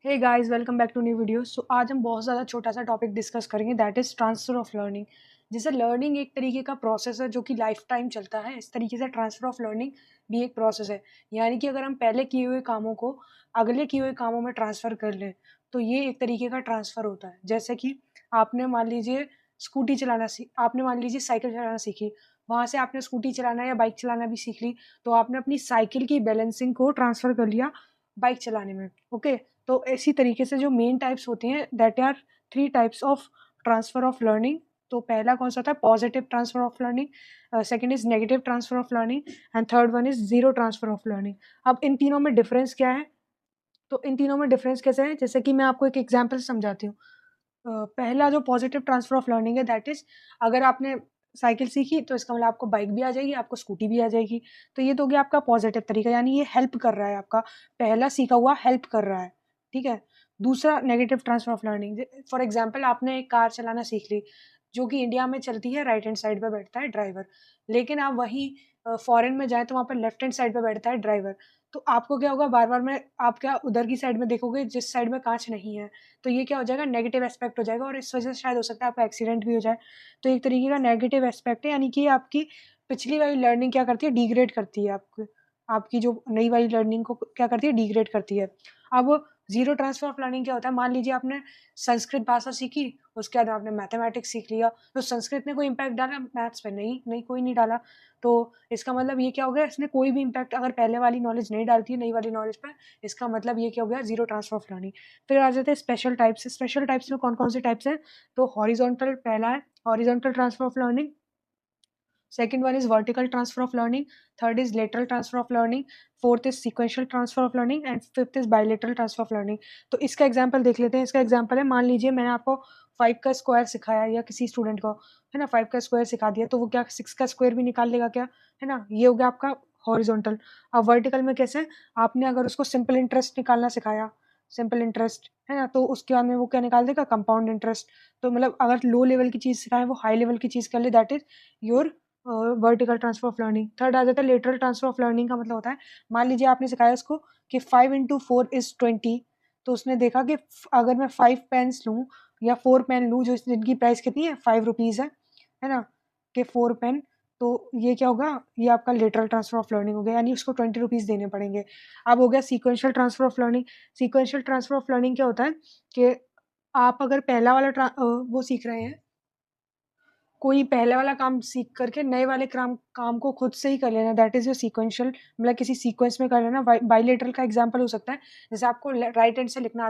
Hey guys, welcome back to new video. So आज हम बहुत ज़्यादा छोटा सा टॉपिक डिस्कस करेंगे, that is transfer of learning. जैसे लर्निंग एक तरीके का प्रोसेस है जो कि लाइफ टाइम चलता है, इस तरीके से ट्रांसफ़र ऑफ लर्निंग भी एक प्रोसेस है। यानी कि अगर हम पहले किए हुए कामों को अगले किए हुए कामों में ट्रांसफ़र कर लें, तो ये एक तरीके का ट्रांसफ़र होता है। जैसे कि आपने मान लीजिए आपने मान लीजिए साइकिल चलाना सीखी, वहाँ से आपने स्कूटी चलाना या बाइक चलाना भी सीख ली, तो आपने अपनी साइकिल की बैलेंसिंग को ट्रांसफ़र कर लिया बाइक चलाने में। ओके, तो इसी तरीके से जो मेन टाइप्स होती हैं, that are 3 types of transfer of learning. तो पहला कौन सा होता है? Positive transfer of learning, second is negative transfer of learning and third one is zero transfer of learning. अब इन तीनों में डिफरेंस क्या है? तो इन तीनों में डिफरेंस कैसे है? जैसे कि मैं आपको एक एग्जांपल समझाती हूँ। पहला जो पॉजिटिव ट्रांसफर ऑफ लर्निंग है, दैट इज अगर आपने साइकिल सीखी तो इसका मतलब आपको बाइक भी आ जाएगी, आपको स्कूटी भी आ जाएगी। तो ये तो हो गया आपका पॉजिटिव तरीका, यानी ये हेल्प कर रहा है, आपका पहला सीखा हुआ हेल्प कर रहा है। ठीक है। दूसरा negative transfer of learning, for example आपने एक कार चलाना सीख ली, जो कि इंडिया में चलती है, राइट हैंड साइड पे बैठता है ड्राइवर। लेकिन आप वहीं फॉरेन में जाए तो वहाँ पर लेफ्ट हैंड साइड पे बैठता है ड्राइवर। तो आपको क्या होगा, बार बार में आप क्या उधर की साइड में देखोगे जिस साइड में कांच नहीं है। तो ये क्या हो जाएगा, नेगेटिव एस्पेक्ट हो जाएगा, और इस वजह से शायद हो सकता है आपका एक्सीडेंट भी हो जाए। तो एक तरीके का नेगेटिव एस्पेक्ट है, यानी कि आपकी पिछली वाली लर्निंग क्या करती है, डिग्रेड करती है आपको। आपकी जो नई वाली लर्निंग को क्या करती है, डिग्रेड करती है। अब जीरो ट्रांसफर ऑफ लर्निंग क्या होता है? मान लीजिए आपने संस्कृत भाषा सीखी, उसके बाद आपने मैथमेटिक्स सीख लिया, तो संस्कृत ने कोई इम्पैक्ट डाला मैथ्स पे? नहीं, नहीं, कोई नहीं डाला। तो इसका मतलब ये क्या हो गया, इसने कोई भी इम्पैक्ट अगर पहले वाली नॉलेज नहीं डालती है नई वाली नॉलेज पे, इसका मतलब ये क्या हो गया, जीरो ट्रांसफर ऑफ लर्निंग। फिर आ जाते हैं स्पेशल टाइप्स। स्पेशल टाइप्स में कौन कौन से टाइप्स हैं? तो हॉरिजॉन्टल पहला है, horizontal transfer of learning. Second one is vertical transfer of learning. Third is lateral transfer of learning. Fourth is sequential transfer of learning and fifth is bilateral transfer of learning. तो इसका example देख लेते हैं। इसका example है, मान लीजिए मैंने आपको 5 का स्क्वायर सिखाया, या किसी स्टूडेंट को, है ना, 5 का स्क्वायर सिखा दिया, तो वो क्या 6 का स्क्वायर भी निकाल लेगा क्या? है ना, ये हो गया आपका हॉरिजॉन्टल। अब वर्टिकल में कैसे? आपने अगर उसको सिंपल इंटरेस्ट निकालना सिखाया, सिंपल इंटरेस्ट, है ना, तो उसके बाद में वो क्या निकाल देगा, कंपाउंड इंटरेस्ट। तो मतलब अगर लो लेवल की चीज़ सिखाए, वो हाई लेवल की चीज़ कर ले, that is your vertical transfer of learning. Third आ जाता है लेटरल ट्रांसफर ऑफ लर्निंग। का मतलब होता है, मान लीजिए आपने सिखाया उसको कि 5 into 4 इज 20, तो उसने देखा कि अगर मैं 5 पेन्स लूँ या 4 पेन लूँ, जो जिनकी प्राइस कितनी है, 5 रुपीज़ है ना, कि 4 पेन, तो ये क्या होगा, ये आपका लेटरल ट्रांसफर ऑफ लर्निंग हो गया, यानी उसको 20 रुपीज़ देने पड़ेंगे। अब हो गया sequential transfer of learning. Sequential transfer of learning क्या होता है कि आप अगर पहला वाला वो सीख रहे हैं, कोई पहले वाला काम सीख करके नए वाले काम को खुद से ही कर लेना, दैट इज़ योर सीक्वेंशियल, मतलब किसी सीक्वेंस में कर लेना। बाइलेटरल का एग्जांपल हो सकता है, जैसे आपको राइट हैंड से लिखना